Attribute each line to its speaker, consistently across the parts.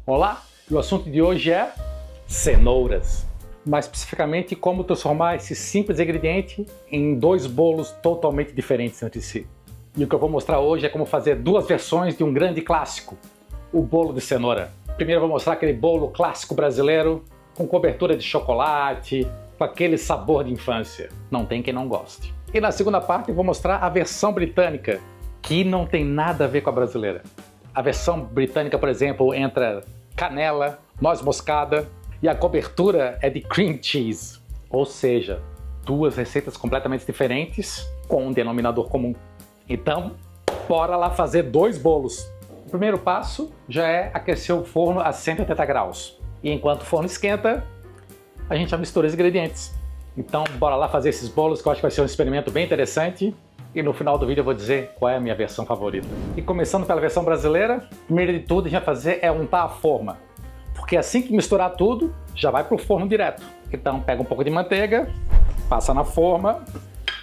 Speaker 1: Olá, e o assunto de hoje é cenouras. Mais especificamente, como transformar esse simples ingrediente em dois bolos totalmente diferentes entre si. E o que eu vou mostrar hoje é como fazer duas versões de um grande clássico, o bolo de cenoura. Primeiro eu vou mostrar aquele bolo clássico brasileiro, com cobertura de chocolate, com aquele sabor de infância. Não tem quem não goste. E na segunda parte eu vou mostrar a versão britânica, que não tem nada a ver com a brasileira. A versão britânica, por exemplo, entra canela, noz moscada e a cobertura é de cream cheese. Ou seja, duas receitas completamente diferentes com um denominador comum. Então, bora lá fazer dois bolos. O primeiro passo já é aquecer o forno a 180 graus. E enquanto o forno esquenta, a gente já mistura os ingredientes. Então, bora lá fazer esses bolos que eu acho que vai ser um experimento bem interessante. E no final do vídeo eu vou dizer qual é a minha versão favorita. E começando pela versão brasileira, primeiro de tudo a gente vai fazer é untar a forma. Porque assim que misturar tudo, já vai para o forno direto. Então pega um pouco de manteiga, passa na forma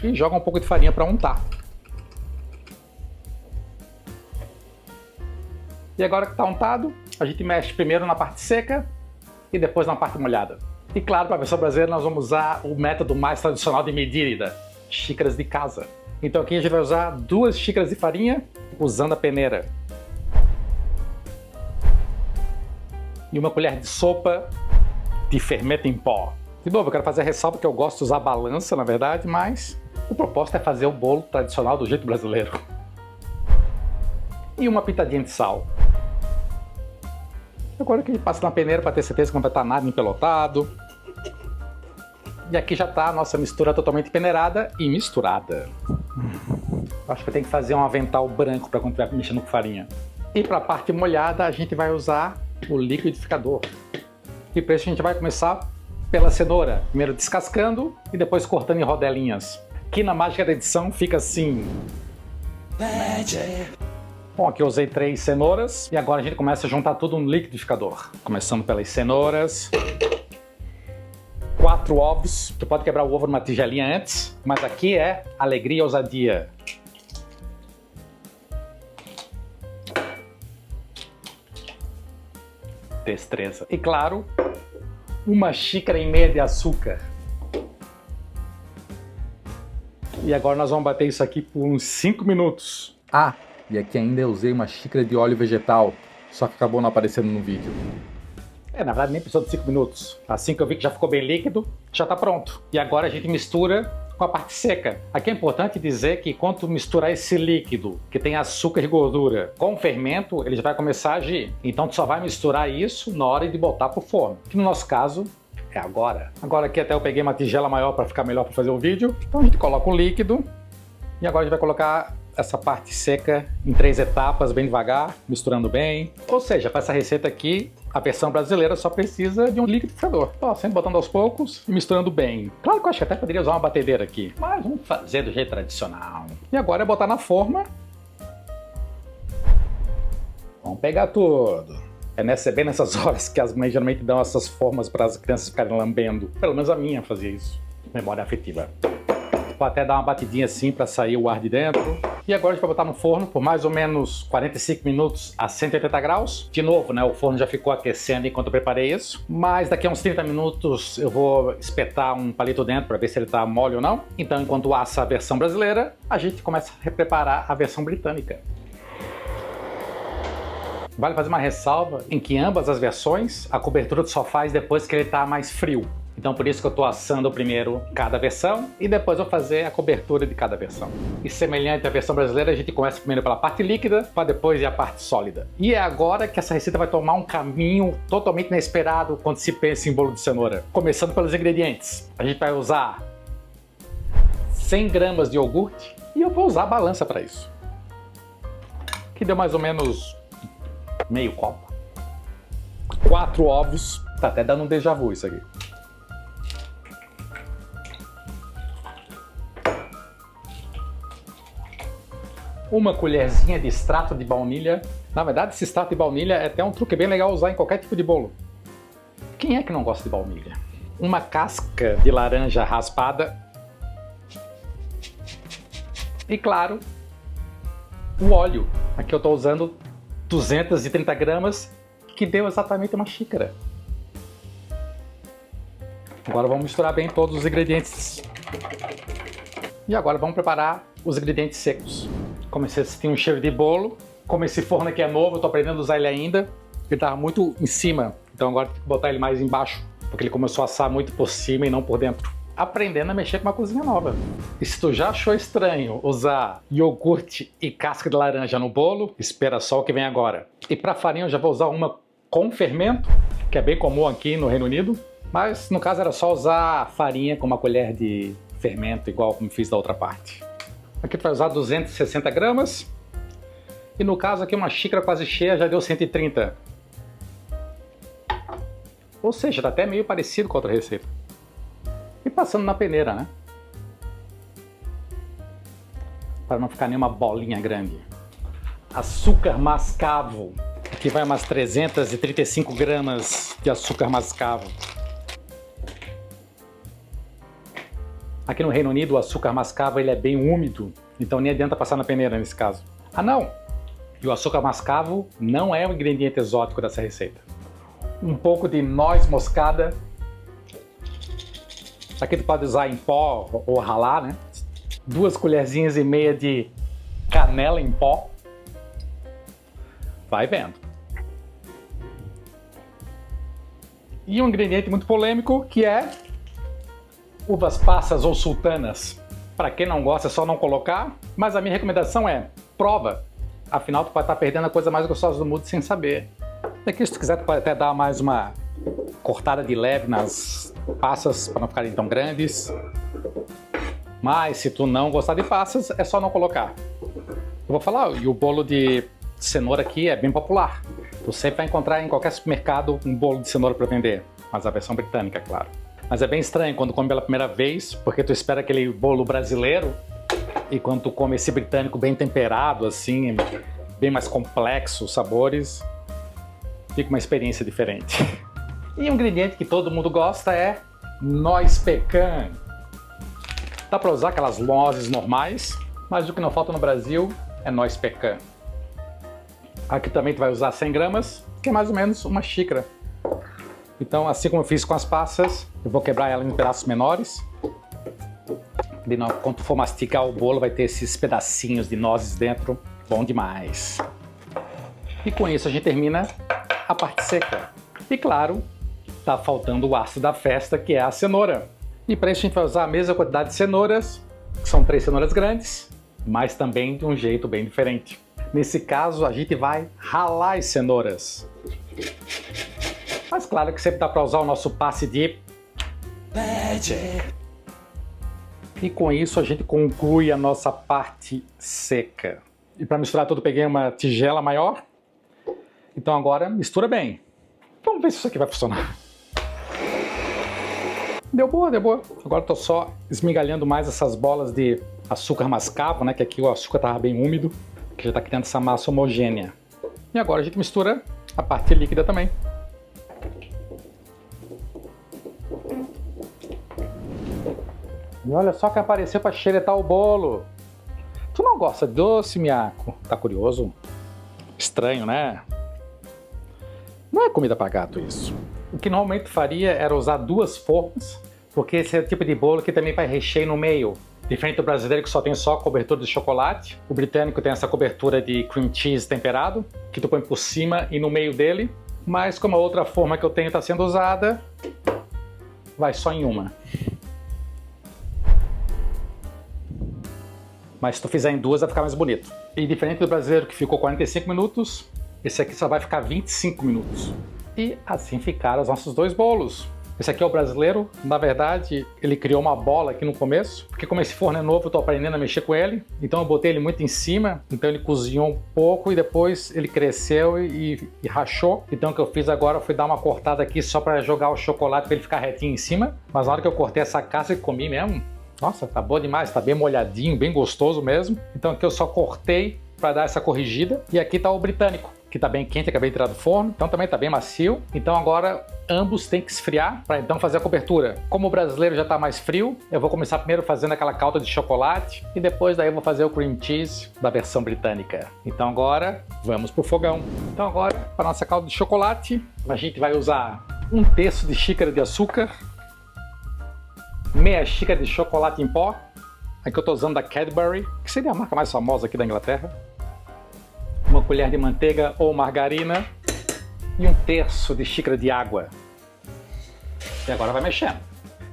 Speaker 1: e joga um pouco de farinha para untar. E agora que está untado, a gente mexe primeiro na parte seca e depois na parte molhada. E claro, para a versão brasileira nós vamos usar o método mais tradicional de medida, xícaras de casa. Então aqui a gente vai usar 2 xícaras de farinha usando a peneira. E 1 colher de sopa de fermento em pó. De novo, eu quero fazer a ressalva que eu gosto de usar balança, na verdade, mas o propósito é fazer o bolo tradicional do jeito brasileiro. E 1 pitadinha de sal. Agora que a gente passa na peneira para ter certeza que não vai estar nada empelotado. E aqui já está a nossa mistura totalmente peneirada e misturada. Acho que tem que fazer um avental branco para quando estiver mexendo com farinha. E para a parte molhada a gente vai usar o liquidificador. E para isso a gente vai começar pela cenoura. Primeiro descascando e depois cortando em rodelinhas. Aqui na mágica da edição fica assim. Bom, aqui eu usei 3 cenouras e agora a gente começa a juntar tudo no liquidificador. Começando pelas cenouras. 4 ovos, tu pode quebrar o ovo numa tigelinha antes, mas aqui é alegria e ousadia. Destreza. E claro, 1,5 xícaras de açúcar. E agora nós vamos bater isso aqui por uns 5 minutos. Ah, e aqui ainda eu usei 1 xícara de óleo vegetal, só que acabou não aparecendo no vídeo. Na verdade nem precisou de 5 minutos. Assim que eu vi que já ficou bem líquido, já está pronto. E agora a gente mistura com a parte seca. Aqui é importante dizer que quando misturar esse líquido, que tem açúcar e gordura, com o fermento, ele já vai começar a agir. Então tu só vai misturar isso na hora de botar pro forno. Que no nosso caso é agora. Agora aqui até eu peguei uma tigela maior para ficar melhor para fazer o vídeo. Então a gente coloca o líquido e agora a gente vai colocar essa parte seca em 3 etapas, bem devagar, misturando bem. Ou seja, para essa receita aqui, a versão brasileira só precisa de um liquidificador. Ó, sempre botando aos poucos e misturando bem. Claro que eu acho que até poderia usar uma batedeira aqui, mas vamos fazer do jeito tradicional. E agora é botar na forma. Vamos pegar tudo. É bem nessas horas que as mães geralmente dão essas formas para as crianças ficarem lambendo. Pelo menos a minha fazia isso. Memória afetiva. Vou até dar uma batidinha assim para sair o ar de dentro. E agora a gente vai botar no forno por mais ou menos 45 minutos a 180 graus. De novo, né, o forno já ficou aquecendo enquanto eu preparei isso. Mas daqui a uns 30 minutos eu vou espetar um palito dentro para ver se ele está mole ou não. Então, enquanto assa a versão brasileira, a gente começa a preparar a versão britânica. Vale fazer uma ressalva em que ambas as versões, a cobertura só faz depois que ele está mais frio. Então por isso que eu estou assando primeiro cada versão e depois vou fazer a cobertura de cada versão. E semelhante à versão brasileira, a gente começa primeiro pela parte líquida, para depois ir à parte sólida. E é agora que essa receita vai tomar um caminho totalmente inesperado quando se pensa em bolo de cenoura. Começando pelos ingredientes. A gente vai usar 100 gramas de iogurte e eu vou usar a balança para isso. Que deu mais ou menos meio copo. 4 ovos. Tá até dando um déjà vu isso aqui. 1 colherzinha de extrato de baunilha. Na verdade, esse extrato de baunilha é até um truque bem legal usar em qualquer tipo de bolo. Quem é que não gosta de baunilha? 1 casca de laranja raspada. E claro, o óleo. Aqui eu estou usando 230 gramas, que deu exatamente uma xícara. Agora vamos misturar bem todos os ingredientes. E agora vamos preparar os ingredientes secos. Como esse tem um cheiro de bolo, como esse forno aqui é novo, eu estou aprendendo a usar ele ainda. Ele estava muito em cima, então agora tem que botar ele mais embaixo, porque ele começou a assar muito por cima e não por dentro. Aprendendo a mexer com uma cozinha nova. E se tu já achou estranho usar iogurte e casca de laranja no bolo, espera só o que vem agora. E para farinha eu já vou usar uma com fermento, que é bem comum aqui no Reino Unido, mas no caso era só usar farinha com uma colher de fermento, igual como fiz da outra parte. Aqui tu vai usar 260 gramas, e no caso aqui uma xícara quase cheia já deu 130. Ou seja, tá até meio parecido com a outra receita. E passando na peneira, né? Para não ficar nenhuma bolinha grande. Açúcar mascavo. Aqui vai umas 335 gramas de açúcar mascavo. Aqui no Reino Unido o açúcar mascavo ele é bem úmido, então nem adianta passar na peneira nesse caso. Ah não! E o açúcar mascavo não é um ingrediente exótico dessa receita. Um pouco de noz moscada. Aqui tu pode usar em pó ou ralar, né? 2 colherzinhas e meia de canela em pó. Vai vendo. E um ingrediente muito polêmico que é uvas passas ou sultanas. Para quem não gosta é só não colocar, mas a minha recomendação é prova. Afinal tu pode estar perdendo a coisa mais gostosa do mundo sem saber. E aqui se tu quiser tu pode até dar mais uma cortada de leve nas passas para não ficarem tão grandes. Mas se tu não gostar de passas, é só não colocar. Eu vou falar, e o bolo de cenoura aqui é bem popular. Tu sempre vai encontrar em qualquer supermercado um bolo de cenoura para vender. Mas a versão britânica, é claro. Mas é bem estranho quando come pela primeira vez, porque tu espera aquele bolo brasileiro e quando tu come esse britânico bem temperado, assim, bem mais complexo os sabores, fica uma experiência diferente. E um ingrediente que todo mundo gosta é noz pecan. Dá para usar aquelas nozes normais, mas o que não falta no Brasil é noz pecan. Aqui também tu vai usar 100 gramas, que é mais ou menos uma xícara. Então, assim como eu fiz com as passas, eu vou quebrar ela em pedaços menores. Quando tu for mastigar o bolo, vai ter esses pedacinhos de nozes dentro. Bom demais. E com isso a gente termina a parte seca. E claro, tá faltando o ácido da festa, que é a cenoura. E para isso a gente vai usar a mesma quantidade de cenouras, que são 3 cenouras grandes, mas também de um jeito bem diferente. Nesse caso, a gente vai ralar as cenouras. Mas claro que sempre dá para usar o nosso passe de Magic. E com isso a gente conclui a nossa parte seca. E para misturar tudo, peguei uma tigela maior. Então agora mistura bem. Vamos ver se isso aqui vai funcionar. Deu boa, deu boa. Agora estou só esmigalhando mais essas bolas de açúcar mascavo, né? Que aqui o açúcar estava bem úmido, que já está criando essa massa homogênea. E agora a gente mistura a parte líquida também. E olha só que apareceu para xeretar o bolo. Tu não gosta de doce, Miaco? Tá curioso? Estranho, né? Não é comida para gato isso. O que normalmente faria era usar 2 formas, porque esse é o tipo de bolo que também vai recheio no meio. Diferente do brasileiro que só tem só cobertura de chocolate, o britânico tem essa cobertura de cream cheese temperado, que tu põe por cima e no meio dele. Mas como a outra forma que eu tenho está sendo usada, vai só em uma. Mas se tu fizer em 2 vai ficar mais bonito. E diferente do brasileiro que ficou 45 minutos, esse aqui só vai ficar 25 minutos. E assim ficaram os nossos 2 bolos. Esse aqui é o brasileiro, na verdade ele criou uma bola aqui no começo, porque como esse forno é novo eu tô aprendendo a mexer com ele, então eu botei ele muito em cima, então ele cozinhou um pouco e depois ele cresceu e rachou. Então o que eu fiz agora foi dar uma cortada aqui só para jogar o chocolate para ele ficar retinho em cima, mas na hora que eu cortei essa casca e comi mesmo, nossa, tá bom demais, tá bem molhadinho, bem gostoso mesmo. Então aqui eu só cortei para dar essa corrigida. E aqui tá o britânico. que está bem quente, acabei de tirar do forno, então também está bem macio. Então agora ambos têm que esfriar para então fazer a cobertura. Como o brasileiro já está mais frio, eu vou começar primeiro fazendo aquela calda de chocolate e depois daí eu vou fazer o cream cheese da versão britânica. Então agora vamos pro fogão. Então agora para nossa calda de chocolate, a gente vai usar 1/3 de xícara de açúcar, meia xícara de chocolate em pó. Aqui eu estou usando da Cadbury, que seria a marca mais famosa aqui da Inglaterra. Uma colher de manteiga ou margarina e 1/3 de xícara de água. E agora vai mexendo.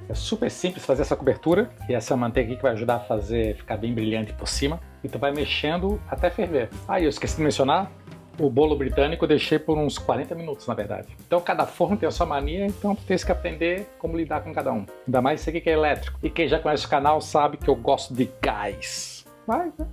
Speaker 1: É super simples fazer essa cobertura, e essa manteiga aqui que vai ajudar a fazer ficar bem brilhante por cima. E tu vai mexendo até ferver. Ah, eu esqueci de mencionar, o bolo britânico eu deixei por uns 40 minutos, na verdade. Então cada forno tem a sua mania, então tu tem que aprender como lidar com cada um. Ainda mais esse aqui que é elétrico. E quem já conhece o canal sabe que eu gosto de gás. Mas, né?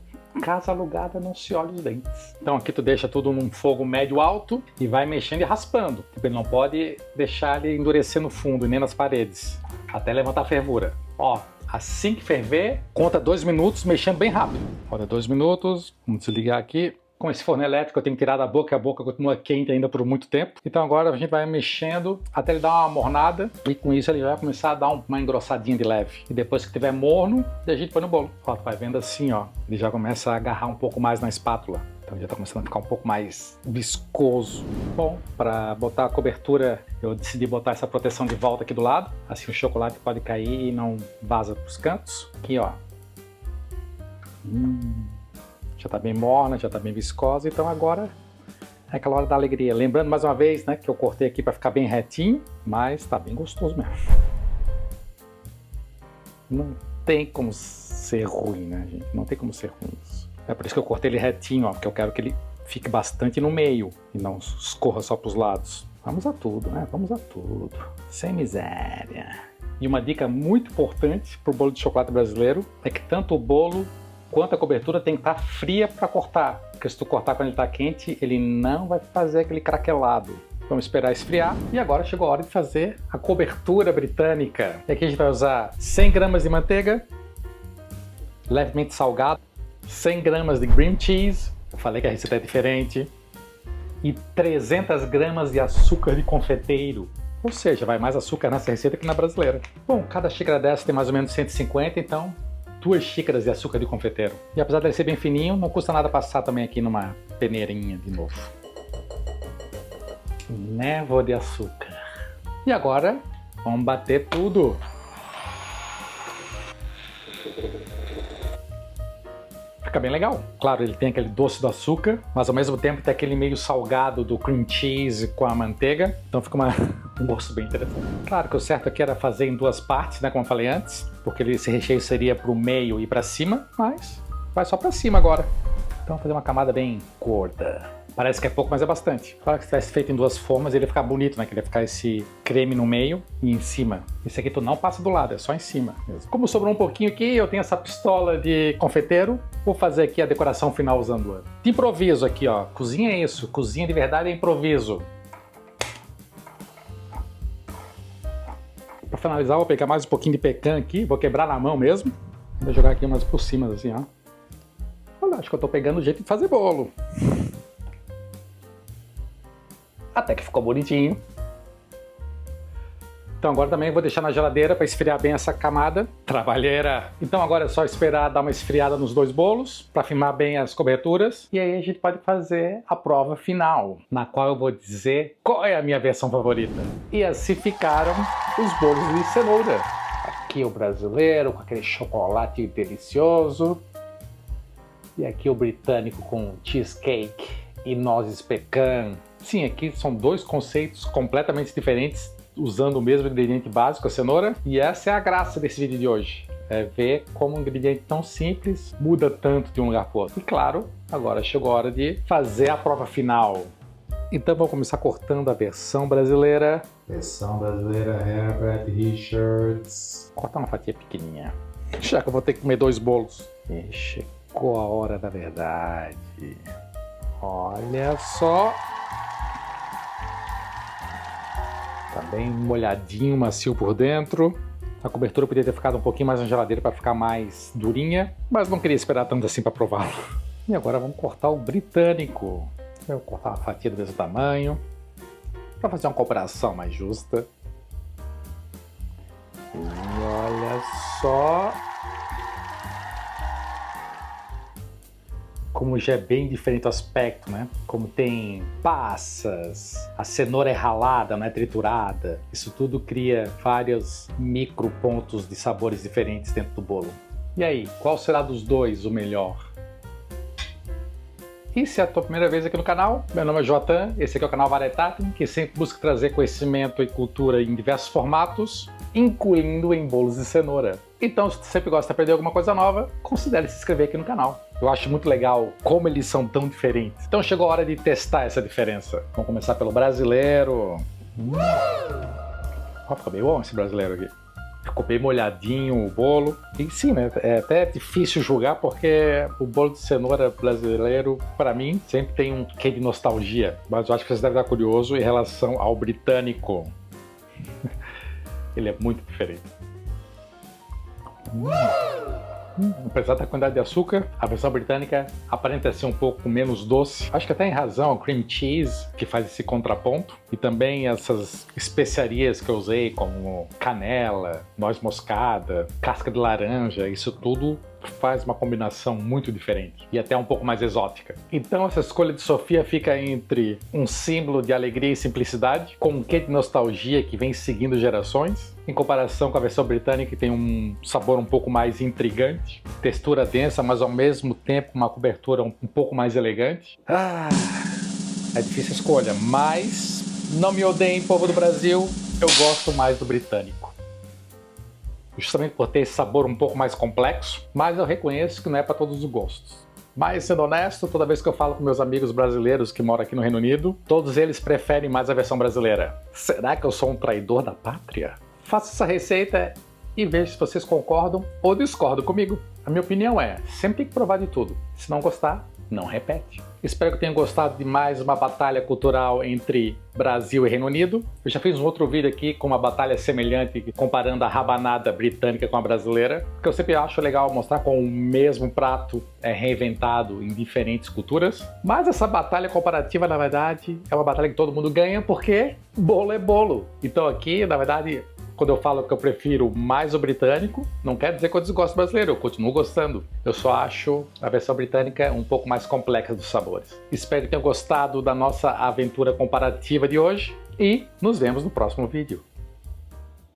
Speaker 1: Casa alugada não se olha os dentes. Então aqui tu deixa tudo num fogo médio alto e vai mexendo e raspando. Porque ele não pode deixar ele endurecer no fundo e nem nas paredes, até levantar a fervura. Ó, assim que ferver, conta 2 minutos mexendo bem rápido. Olha, 2 minutos, vamos desligar aqui. Com esse forno elétrico eu tenho que tirar da boca, a boca continua quente ainda por muito tempo. Então agora a gente vai mexendo até ele dar uma mornada e com isso ele vai começar a dar uma engrossadinha de leve. E depois que tiver morno, a gente põe no bolo. Ó, vai vendo assim, ó, ele já começa a agarrar um pouco mais na espátula. Então já está começando a ficar um pouco mais viscoso. Bom, para botar a cobertura eu decidi botar essa proteção de volta aqui do lado. Assim o chocolate pode cair e não vaza para os cantos. Aqui, ó. Já está bem morna, já está bem viscosa, então agora é aquela hora da alegria. Lembrando mais uma vez, né, que eu cortei aqui para ficar bem retinho, mas está bem gostoso mesmo. Não tem como ser ruim, né, gente? Não tem como ser ruim isso. É por isso que eu cortei ele retinho, ó, porque eu quero que ele fique bastante no meio e não escorra só para os lados. Vamos a tudo, né? Vamos a tudo. Sem miséria. E uma dica muito importante para o bolo de chocolate brasileiro é que tanto o bolo quanto a cobertura tem que estar fria para cortar, porque se tu cortar quando ele está quente, ele não vai fazer aquele craquelado. Vamos esperar esfriar e agora chegou a hora de fazer a cobertura britânica. E aqui a gente vai usar 100 gramas de manteiga, levemente salgado, 100 gramas de cream cheese, eu falei que a receita é diferente, e 300 gramas de açúcar de confeiteiro. Ou seja, vai mais açúcar nessa receita que na brasileira. Bom, cada xícara dessa tem mais ou menos 150, então 2 xícaras de açúcar de confeiteiro. E apesar dele ser bem fininho, não custa nada passar também aqui numa peneirinha de novo. Névoa de açúcar. E agora, vamos bater tudo. Fica bem legal. Claro, ele tem aquele doce do açúcar, mas ao mesmo tempo tem aquele meio salgado do cream cheese com a manteiga. Então fica um gosto bem interessante. Claro que o certo aqui era fazer em 2 partes, né, como eu falei antes, porque esse recheio seria para o meio e para cima, mas vai só para cima agora. Então fazer uma camada bem gorda. Parece que é pouco, mas é bastante. Claro que se tivesse feito em 2 formas, ele ia ficar bonito, né? Que ele ia ficar esse creme no meio e em cima. Esse aqui tu não passa do lado, é só em cima mesmo. Como sobrou um pouquinho aqui, eu tenho essa pistola de confeiteiro. Vou fazer aqui a decoração final usando-a. De improviso aqui, ó. Cozinha é isso. Cozinha de verdade é improviso. Para finalizar, vou pegar mais um pouquinho de pecan aqui. Vou quebrar na mão mesmo. Vou jogar aqui mais por cima, assim, ó. Olha, acho que eu tô pegando o jeito de fazer bolo. Até que ficou bonitinho. Então agora também vou deixar na geladeira para esfriar bem essa camada. Trabalheira! Então agora é só esperar dar uma esfriada nos 2 bolos, para firmar bem as coberturas. E aí a gente pode fazer a prova final, na qual eu vou dizer qual é a minha versão favorita. E assim ficaram os bolos de cenoura. Aqui o brasileiro com aquele chocolate delicioso. E aqui o britânico com cheesecake e nozes pecan. Sim, aqui são 2 conceitos completamente diferentes, usando o mesmo ingrediente básico, a cenoura. E essa é a graça desse vídeo de hoje. É ver como um ingrediente tão simples muda tanto de um lugar para o outro. E claro, agora chegou a hora de fazer a prova final. Então vamos começar cortando a versão brasileira. Versão brasileira, Herbert Richards. Corta uma fatia pequenininha. Já que eu vou ter que comer 2 bolos. E chegou a hora da verdade. Olha só. Tá bem molhadinho, macio por dentro. A cobertura podia ter ficado um pouquinho mais na geladeira para ficar mais durinha, mas não queria esperar tanto assim para prová-lo. E agora vamos cortar o britânico. Eu vou cortar uma fatia do mesmo tamanho, para fazer uma comparação mais justa. E olha só como já é bem diferente o aspecto, né? Como tem passas, a cenoura é ralada, não é triturada. Isso tudo cria vários micro pontos de sabores diferentes dentro do bolo. E aí, qual será dos dois o melhor? E se é a tua primeira vez aqui no canal, meu nome é Joatan, esse aqui é o canal Varietatem, que sempre busca trazer conhecimento e cultura em diversos formatos, incluindo em bolos de cenoura. Então, se você sempre gosta de aprender alguma coisa nova, considere se inscrever aqui no canal. Eu acho muito legal como eles são tão diferentes. Então chegou a hora de testar essa diferença. Vamos começar pelo brasileiro. Ó, ficou bem bom esse brasileiro aqui. Ficou bem molhadinho o bolo. E sim, né? É até difícil julgar porque o bolo de cenoura brasileiro, para mim, sempre tem um quê de nostalgia. Mas eu acho que você deve estar curioso em relação ao britânico. Ele é muito diferente. Apesar da quantidade de açúcar, a versão britânica aparenta ser um pouco menos doce. Acho que até em razão ao cream cheese, que faz esse contraponto. E também essas especiarias que eu usei, como canela, noz moscada, casca de laranja, isso tudo faz uma combinação muito diferente e até um pouco mais exótica. Então essa escolha de Sofia fica entre um símbolo de alegria e simplicidade, com um quê de nostalgia que vem seguindo gerações, em comparação com a versão britânica, que tem um sabor um pouco mais intrigante, textura densa, mas ao mesmo tempo uma cobertura um pouco mais elegante. É difícil a escolha, mas não me odeiem, povo do Brasil, eu gosto mais do britânico. Justamente por ter esse sabor um pouco mais complexo, mas eu reconheço que não é para todos os gostos. Mas, sendo honesto, toda vez que eu falo com meus amigos brasileiros que moram aqui no Reino Unido, todos eles preferem mais a versão brasileira. Será que eu sou um traidor da pátria? Faça essa receita e veja se vocês concordam ou discordam comigo. A minha opinião é, sempre tem que provar de tudo. Se não gostar, não repete. Espero que tenham gostado de mais uma batalha cultural entre Brasil e Reino Unido. Eu já fiz um outro vídeo aqui com uma batalha semelhante, comparando a rabanada britânica com a brasileira, que eu sempre acho legal mostrar com o mesmo prato reinventado em diferentes culturas. Mas essa batalha comparativa, na verdade, é uma batalha que todo mundo ganha, porque bolo é bolo. Então aqui, na verdade, quando eu falo que eu prefiro mais o britânico, não quer dizer que eu desgosto do brasileiro, eu continuo gostando. Eu só acho a versão britânica um pouco mais complexa dos sabores. Espero que tenham gostado da nossa aventura comparativa de hoje e nos vemos no próximo vídeo.